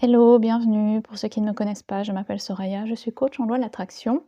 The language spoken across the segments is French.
Hello, bienvenue. Pour ceux qui ne me connaissent pas, je m'appelle Soraya, je suis coach en loi de l'attraction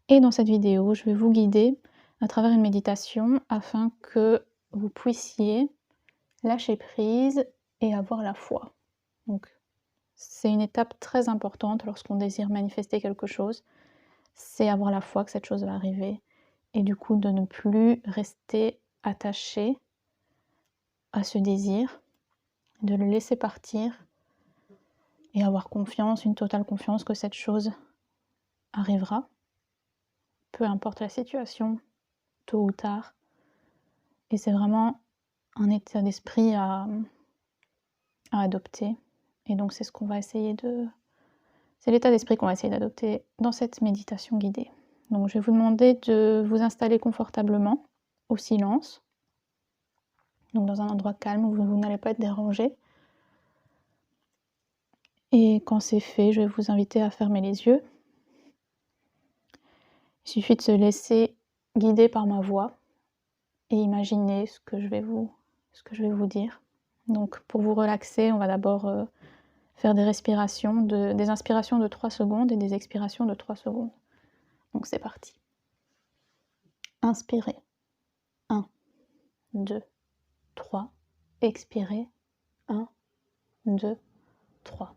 et dans cette vidéo, je vais vous guider à travers une méditation afin que vous puissiez lâcher prise et avoir la foi. Donc, c'est une étape très importante lorsqu'on désire manifester quelque chose, c'est avoir la foi que cette chose va arriver et du coup de ne plus rester attaché à ce désir, de le laisser partir et avoir confiance, une totale confiance que cette chose arrivera, peu importe la situation, tôt ou tard. Et c'est vraiment un état d'esprit à adopter. Et donc c'est ce qu'on va essayer de... C'est l'état d'esprit qu'on va essayer d'adopter dans cette méditation guidée. Donc je vais vous demander de vous installer confortablement, au silence, donc dans un endroit calme où vous n'allez pas être dérangé. Et quand c'est fait, je vais vous inviter à fermer les yeux. Il suffit de se laisser guider par ma voix et imaginer ce que je vais vous dire. Donc pour vous relaxer, on va d'abord faire des respirations, des inspirations de 3 secondes et des expirations de 3 secondes. Donc c'est parti. Inspirez. 1, 2, 3. Expirez. 1, 2, 3.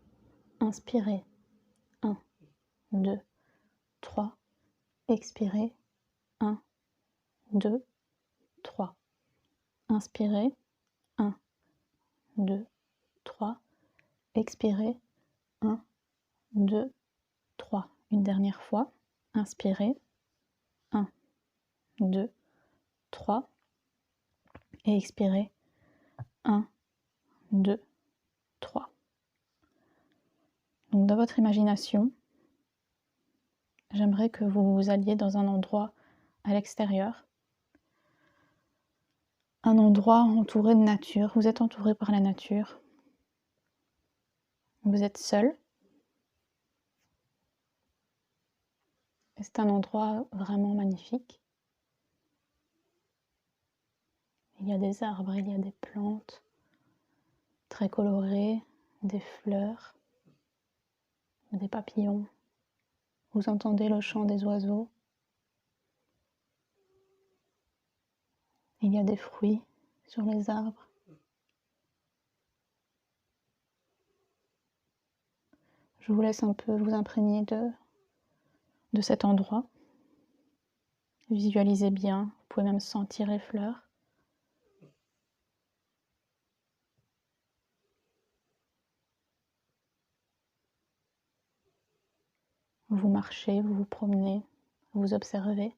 Inspirez. 1, 2, 3. Expirez. 1, 2, 3. Inspirez. 1, 2, 3. Expirez. 1, 2, 3. Une dernière fois. Inspirez. 1, 2, 3. Et expirez. 1, 2, 3. Donc dans votre imagination, j'aimerais que vous alliez dans un endroit à l'extérieur, un endroit entouré de nature. Vous êtes entouré par la nature. Vous êtes seul. Et c'est un endroit vraiment magnifique. Il y a des arbres, il y a des plantes très colorées, des fleurs, des papillons. Vous entendez le chant des oiseaux. Il y a des fruits sur les arbres. Je vous laisse un peu vous imprégner de cet endroit. Visualisez bien, vous pouvez même sentir les fleurs. Vous marchez, vous vous promenez, vous observez.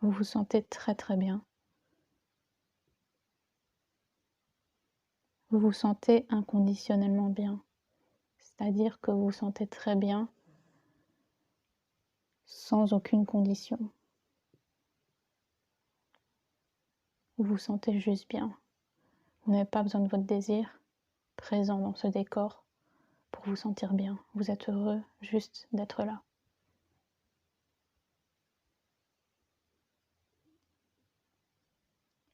Vous vous sentez très très bien. Vous vous sentez inconditionnellement bien. C'est-à-dire que vous vous sentez très bien sans aucune condition. Vous vous sentez juste bien. Vous n'avez pas besoin de votre désir présent dans ce décor pour vous sentir bien. Vous êtes heureux juste d'être là.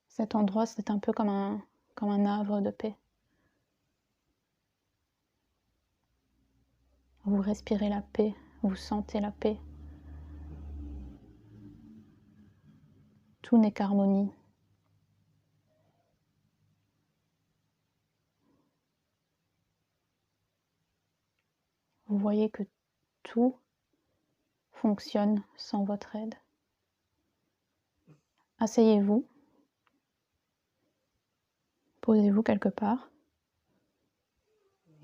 Cet endroit, c'est un peu comme un havre de paix. Vous respirez la paix, vous sentez la paix. Tout n'est qu'harmonie. Vous voyez que tout fonctionne sans votre aide. Asseyez-vous, posez-vous quelque part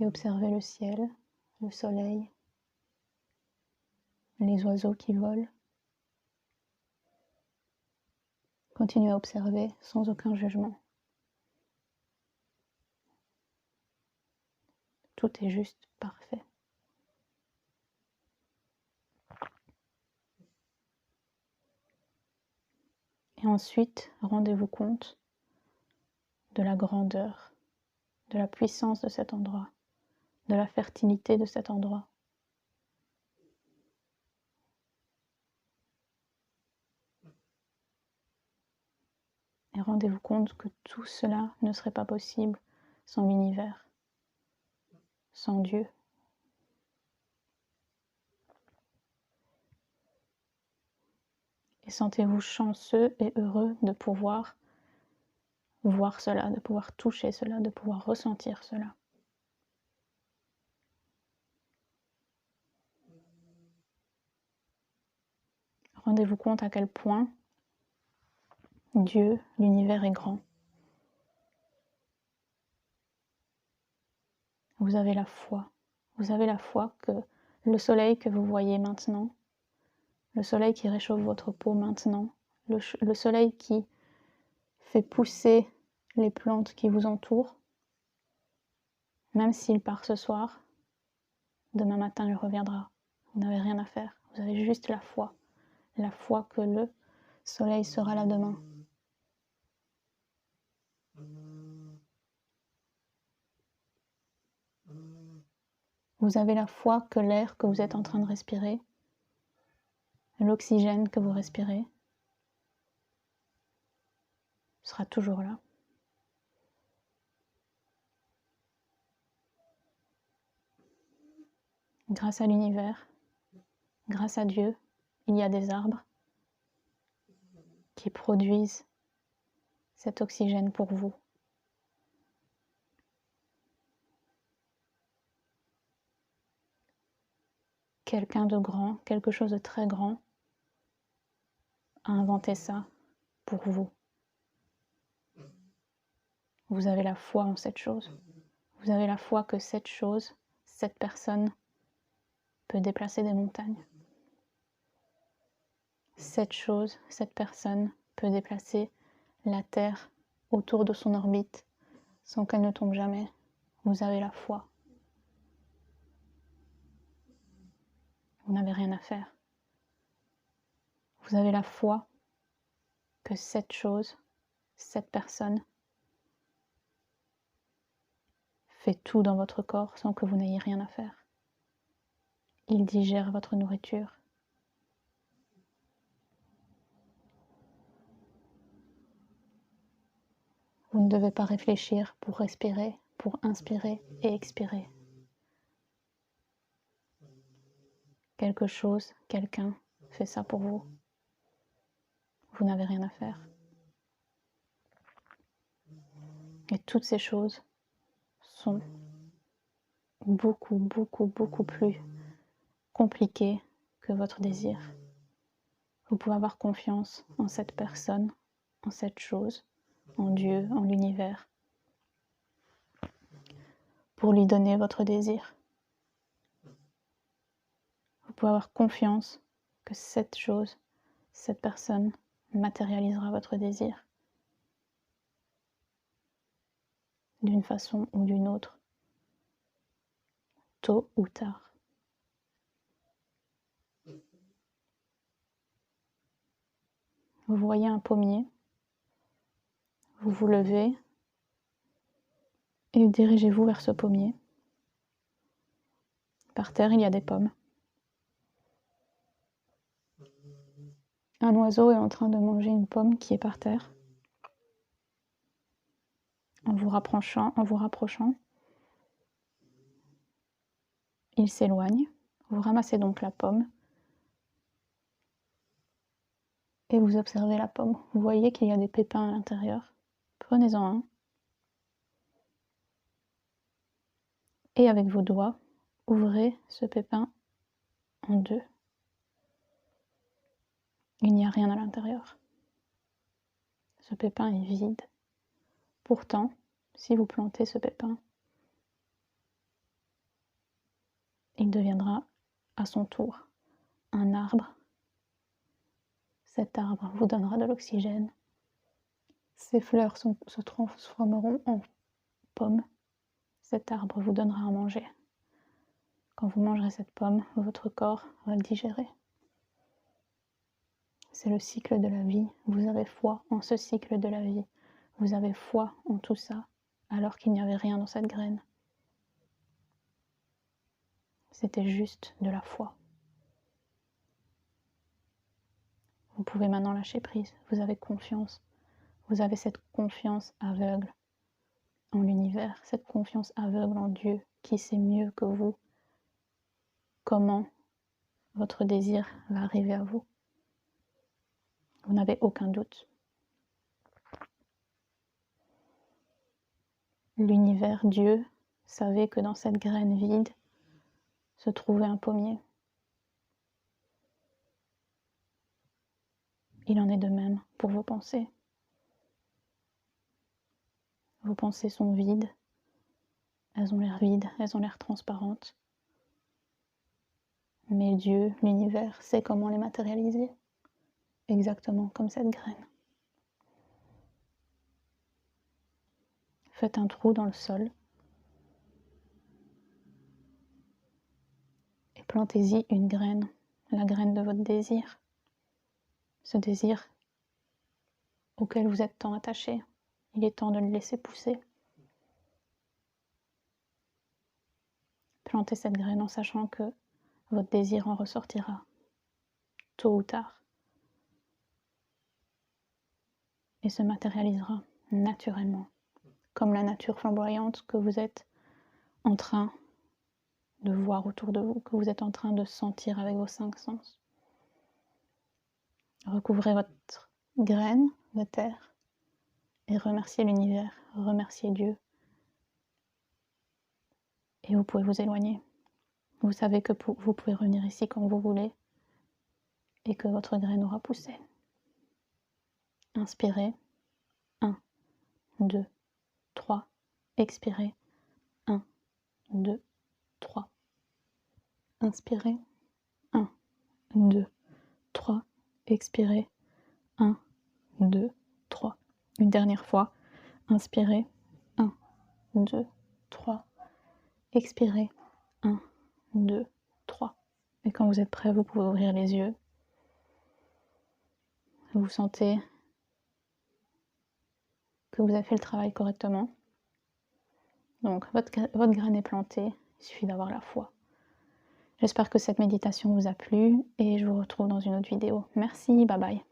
et observez le ciel, le soleil, les oiseaux qui volent. Continuez à observer sans aucun jugement. Tout est juste parfait. Et ensuite, rendez-vous compte de la grandeur, de la puissance de cet endroit, de la fertilité de cet endroit. rendez-vous compte que tout cela ne serait pas possible sans l'univers, sans Dieu. Et sentez-vous chanceux et heureux de pouvoir voir cela, de pouvoir toucher cela, de pouvoir ressentir cela. Rendez-vous compte à quel point Dieu, l'univers est grand. Vous avez la foi. Vous avez la foi que le soleil que vous voyez maintenant, le soleil qui réchauffe votre peau maintenant, le soleil qui fait pousser les plantes qui vous entourent, même s'il part ce soir, demain matin il reviendra. Vous n'avez rien à faire. Vous avez juste la foi que le soleil sera là demain. Vous avez la foi que l'air que vous êtes en train de respirer, l'oxygène que vous respirez, sera toujours là. Grâce à l'univers, grâce à Dieu, il y a des arbres qui produisent cet oxygène pour vous. Quelqu'un de grand, quelque chose de très grand, a inventé ça pour vous. Vous avez la foi en cette chose. Vous avez la foi que cette chose, cette personne, peut déplacer des montagnes. Cette chose, cette personne, peut déplacer la Terre autour de son orbite sans qu'elle ne tombe jamais. Vous avez la foi. Vous n'avez rien à faire. Vous avez la foi que cette chose, cette personne, fait tout dans votre corps sans que vous n'ayez rien à faire. Il digère votre nourriture. Vous ne devez pas réfléchir pour respirer, pour inspirer et expirer. Quelque chose, quelqu'un fait ça pour vous. Vous n'avez rien à faire. Et toutes ces choses sont beaucoup plus compliquées que votre désir. Vous pouvez avoir confiance en cette personne, en cette chose, en Dieu, en l'univers, pour lui donner votre désir. Vous pouvez avoir confiance que cette chose, cette personne matérialisera votre désir d'une façon ou d'une autre, tôt ou tard. Vous voyez un pommier, vous vous levez et dirigez-vous vers ce pommier. Par terre, il y a des pommes. Un oiseau est en train de manger une pomme qui est par terre. En vous rapprochant, il s'éloigne. Vous ramassez donc la pomme et vous observez la pomme. Vous voyez qu'il y a des pépins à l'intérieur. Prenez-en un et avec vos doigts, ouvrez ce pépin en deux. Il n'y a rien à l'intérieur. Ce pépin est vide. Pourtant, si vous plantez ce pépin, il deviendra à son tour un arbre. Cet arbre vous donnera de l'oxygène. Ces fleurs se transformeront en pommes. Cet arbre vous donnera à manger. Quand vous mangerez cette pomme, votre corps va le digérer. C'est le cycle de la vie. Vous avez foi en ce cycle de la vie. Vous avez foi en tout ça, alors qu'il n'y avait rien dans cette graine. C'était juste de la foi. Vous pouvez maintenant lâcher prise. Vous avez confiance. Vous avez cette confiance aveugle en l'univers, cette confiance aveugle en Dieu qui sait mieux que vous comment votre désir va arriver à vous. Vous n'avez aucun doute. L'univers, Dieu, savait que dans cette graine vide se trouvait un pommier. Il en est de même pour vos pensées. Vos pensées sont vides, elles ont l'air transparentes. Mais Dieu, l'univers, sait comment les matérialiser, exactement comme cette graine. Faites un trou dans le sol et plantez-y une graine, la graine de votre désir. Ce désir auquel vous êtes tant attaché, il est temps de le laisser pousser. Plantez cette graine en sachant que votre désir en ressortira, tôt ou tard, et se matérialisera naturellement, comme la nature flamboyante que vous êtes en train de voir autour de vous, que vous êtes en train de sentir avec vos 5 sens. Recouvrez votre graine de terre et remerciez l'univers, remerciez Dieu. Et vous pouvez vous éloigner. Vous savez que vous pouvez revenir ici quand vous voulez et que votre graine aura poussé. Inspirez. 1, 2, 3. Expirez. 1, 2, 3. Inspirez. 1, 2, 3. Expirez. 1, 2, 3. Une dernière fois. Inspirez. 1, 2, 3. Expirez. 1, 2, 3. Et quand vous êtes prêt, vous pouvez ouvrir les yeux. Vous sentez que vous avez fait le travail correctement. Donc, votre graine est plantée. Il suffit d'avoir la foi. J'espère que cette méditation vous a plu et je vous retrouve dans une autre vidéo. Merci, bye bye.